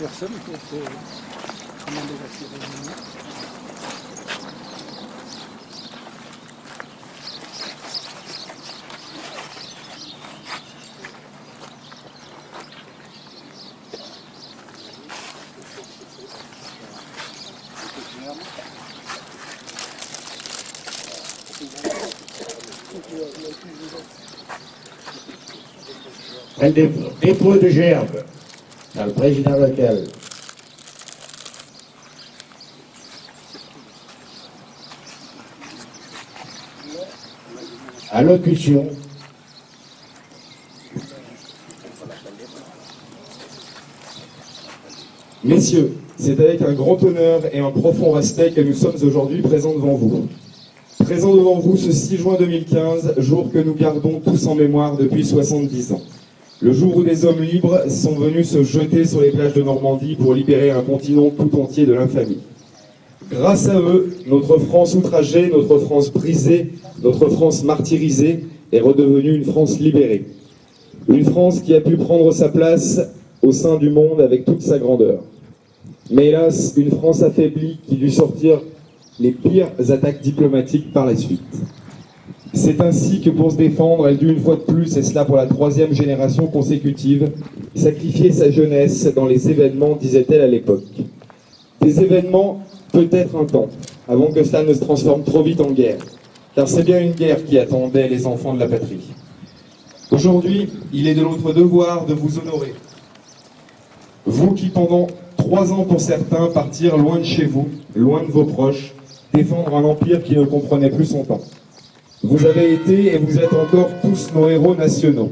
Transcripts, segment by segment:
personne pour commander la cérémonie. Un dépôt de gerbe dans le président local. Allocution. Messieurs, c'est avec un grand honneur et un profond respect que nous sommes aujourd'hui présents devant vous. Présents devant vous ce 6 juin 2015, jour que nous gardons tous en mémoire depuis 70 ans. Le jour où des hommes libres sont venus se jeter sur les plages de Normandie pour libérer un continent tout entier de l'infamie. Grâce à eux, notre France outragée, notre France brisée, notre France martyrisée est redevenue une France libérée. Une France qui a pu prendre sa place au sein du monde avec toute sa grandeur. Mais hélas, une France affaiblie qui dut sortir les pires attaques diplomatiques par la suite. C'est ainsi que pour se défendre, elle dut une fois de plus, et cela pour la 3e génération consécutive, sacrifier sa jeunesse dans les événements, disait-elle à l'époque. Des événements, peut-être un temps, avant que cela ne se transforme trop vite en guerre, car c'est bien une guerre qui attendait les enfants de la patrie. Aujourd'hui, il est de notre devoir de vous honorer. Vous qui, pendant 3 ans pour certains, partirent loin de chez vous, loin de vos proches, défendre un empire qui ne comprenait plus son temps. Vous avez été et vous êtes encore tous nos héros nationaux.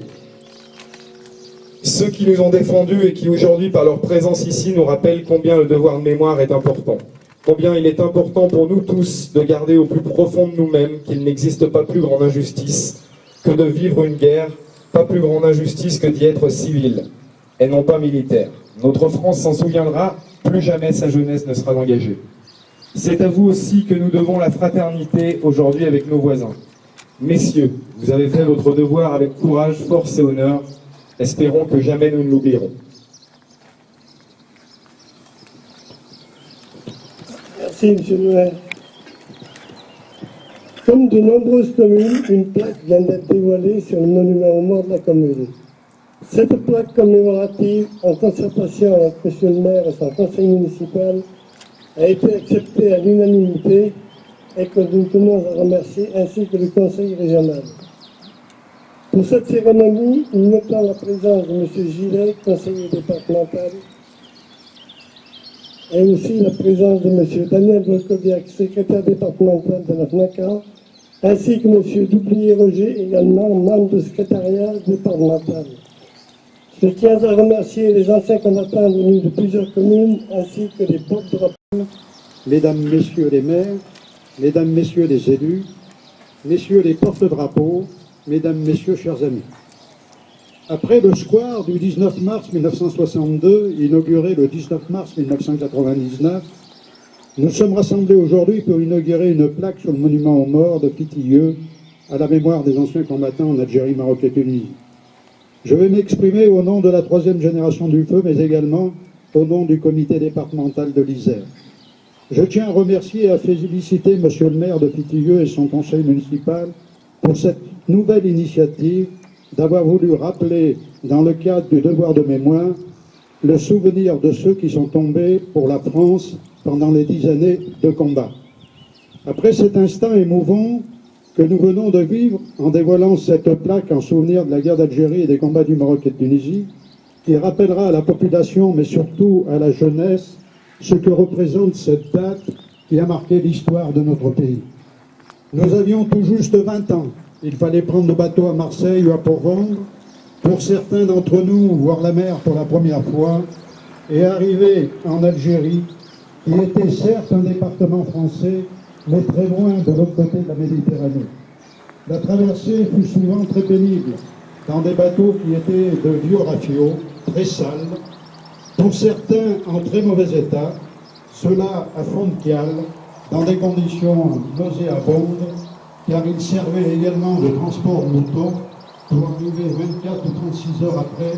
Ceux qui nous ont défendus et qui aujourd'hui, par leur présence ici, nous rappellent combien le devoir de mémoire est important. Combien il est important pour nous tous de garder au plus profond de nous-mêmes qu'il n'existe pas plus grande injustice que de vivre une guerre, pas plus grande injustice que d'y être civil, et non pas militaire. Notre France s'en souviendra, plus jamais sa jeunesse ne sera engagée. C'est à vous aussi que nous devons la fraternité aujourd'hui avec nos voisins. Messieurs, vous avez fait votre devoir avec courage, force et honneur. Espérons que jamais nous ne l'oublierons. Merci, monsieur le maire. Comme de nombreuses communes, une plaque vient d'être dévoilée sur le monument aux morts de la commune. Cette plaque commémorative, en concertation avec monsieur le maire et son conseil municipal, a été acceptée à l'unanimité et que nous tenons à remercier, ainsi que le conseil régional. Pour cette cérémonie, nous notons la présence de M. Gillet, conseiller départemental, et aussi la présence de M. Daniel Volkoviak, secrétaire départemental de la FNACA, ainsi que M. Doublier-Roger, également membre du secrétariat départemental. Je tiens à remercier les anciens combattants venus de plusieurs communes, ainsi que les porte-drapeaux. Mesdames, Messieurs les maires, Mesdames, Messieurs les élus, Messieurs les porte-drapeaux, Mesdames, Messieurs, chers amis. Après le square du 19 mars 1962, inauguré le 19 mars 1999, nous sommes rassemblés aujourd'hui pour inaugurer une plaque sur le monument aux morts de Pitilleux à la mémoire des anciens combattants en Algérie, Maroc et Tunisie. Je vais m'exprimer au nom de la 3e génération du feu, mais également au nom du comité départemental de l'Isère. Je tiens à remercier et à féliciter monsieur le maire de Pitilleux et son conseil municipal pour cette nouvelle initiative d'avoir voulu rappeler, dans le cadre du devoir de mémoire, le souvenir de ceux qui sont tombés pour la France pendant les 10 années de combat. Après cet instant émouvant que nous venons de vivre en dévoilant cette plaque en souvenir de la guerre d'Algérie et des combats du Maroc et de Tunisie, qui rappellera à la population, mais surtout à la jeunesse, ce que représente cette date qui a marqué l'histoire de notre pays. Nous avions tout juste 20 ans. Il fallait prendre le bateau à Marseille ou à Port-Vendre. Pour certains d'entre nous, voir la mer pour la première fois et arriver en Algérie, qui était certes un département français, mais très loin de l'autre côté de la Méditerranée. La traversée fut souvent très pénible, dans des bateaux qui étaient de vieux rafio, très sales, pour certains en très mauvais état, cela à fond de cale, dans des conditions nauséabondes, car il servait également de transport mouton pour arriver 24 ou 36 heures après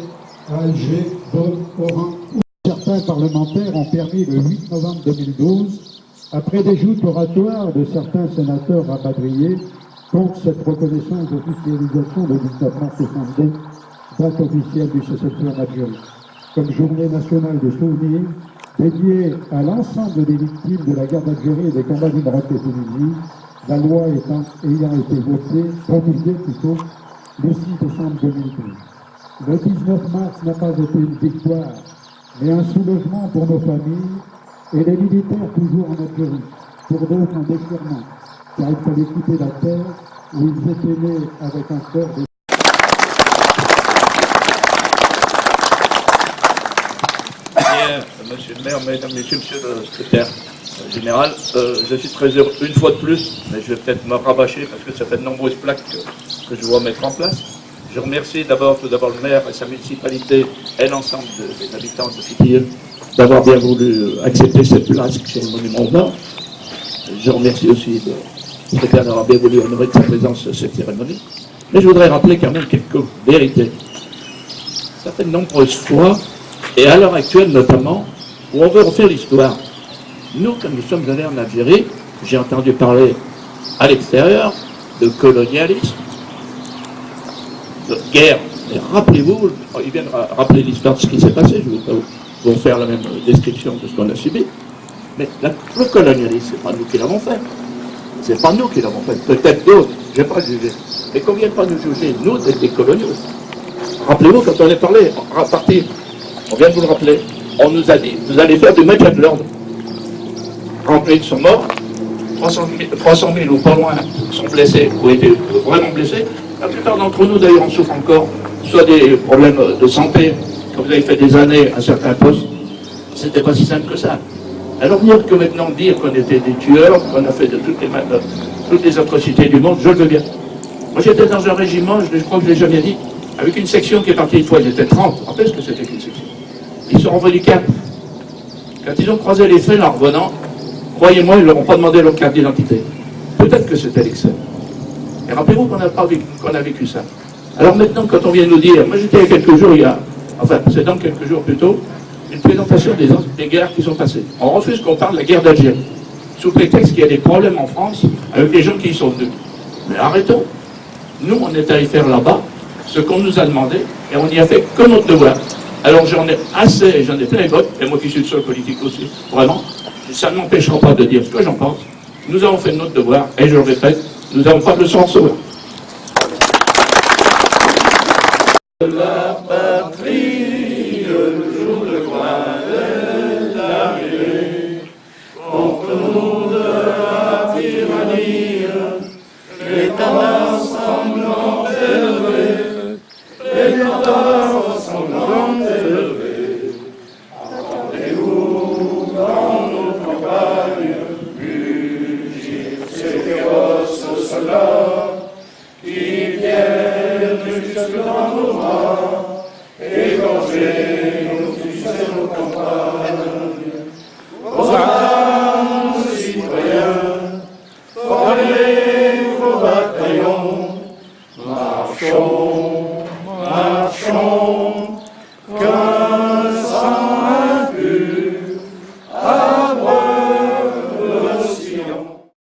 à Alger, Bonn, Oran ou certains scrutins parlementaires ont permis le 8 novembre 2012, après des joutes oratoires de certains sénateurs rapatriés, contre cette reconnaissance d'officialisation le 19 mars 62, date officielle du cessez-le-feu en Algérie, comme journée nationale de souvenir dédiée à l'ensemble des victimes de la guerre d'Algérie et des combats du Maroc et Tunisie, la loi ayant été promulguée plutôt, le 6 décembre 2012. Le 19 mars n'a pas été une victoire, mais un soulèvement pour nos familles et les militaires toujours en Algérie, pour d'autres un déchirement, car il fallait quitter la terre où ils étaient nés avec un cœur de... Bien, monsieur le maire, mesdames, messieurs, monsieur le secrétaire général, je suis très heureux une fois de plus, mais je vais peut-être me rabâcher parce que ça fait de nombreuses plaques que je vois mettre en place. Je remercie tout d'abord le maire et sa municipalité et l'ensemble des habitants de Fitille d'avoir bien voulu accepter cette place sur le monument aux morts. Je remercie aussi le secrétaire d'avoir bien voulu honorer de sa présence cette cérémonie. Mais je voudrais rappeler quand même quelques vérités. Ça fait de nombreuses fois, et à l'heure actuelle notamment, où on veut refaire l'histoire. Nous, quand nous sommes allés en Algérie, j'ai entendu parler à l'extérieur de colonialisme, de guerre. Et rappelez-vous, il vient de rappeler l'histoire de ce qui s'est passé, je ne vais pas vous faire la même description de ce qu'on a subi. Mais le colonialisme, c'est pas nous qui l'avons fait. C'est pas nous qui l'avons fait. Peut-être d'autres, je ne vais pas juger. Mais qu'on ne vienne pas nous juger, nous, des coloniaux. Rappelez-vous, quand on est parti, on vient de vous le rappeler, on nous a dit, vous allez faire du maintien de l'ordre. Combien ils sont morts, 300 000 ou pas loin sont blessés ou étaient vraiment blessés. La plupart d'entre nous, d'ailleurs, en souffrent encore, soit des problèmes de santé, quand vous avez fait des années à certains postes, c'était pas si simple que ça. Alors venir que maintenant dire qu'on était des tueurs, qu'on a fait de toutes les atrocités du monde, je le veux bien. Moi j'étais dans un régiment, je crois que je l'ai jamais dit, avec une section qui est partie une fois, ils étaient 30, vous vous rappelez ce que c'était qu'une section? Ils sont renvoyés du Cap. Quand ils ont croisé les faits en revenant, croyez-moi, ils ne leur ont pas demandé leur carte d'identité. Peut-être que c'était l'excès. Et rappelez-vous qu'on a vécu ça. Alors maintenant, quand on vient nous dire, moi j'étais il y a quelques jours, c'est dans quelques jours plutôt, une présentation des guerres qui sont passées. On refuse qu'on parle de la guerre d'Algérie, sous prétexte qu'il y a des problèmes en France avec les gens qui y sont venus. Mais arrêtons. Nous, on est allé faire là-bas ce qu'on nous a demandé, et on y a fait que notre devoir. Alors j'en ai assez, j'en ai plein les bottes, et moi qui suis le seul politique aussi, vraiment, ça ne m'empêchera pas de dire ce que j'en pense. Nous avons fait notre devoir, et je le répète, nous n'avons pas de leçon à recevoir. La patrie, le jour de gloire est arrivé, contre nous de la tyrannie, l'État sanglant élevé, l'État sanglant élevé. Attendez-vous dans nos campagnes, fugitifs et féroces soldats, qui viennent jusque dans nos bras, égorger nos fils et nos campagnes. Aux armes, citoyens, formez vos bataillons, marchons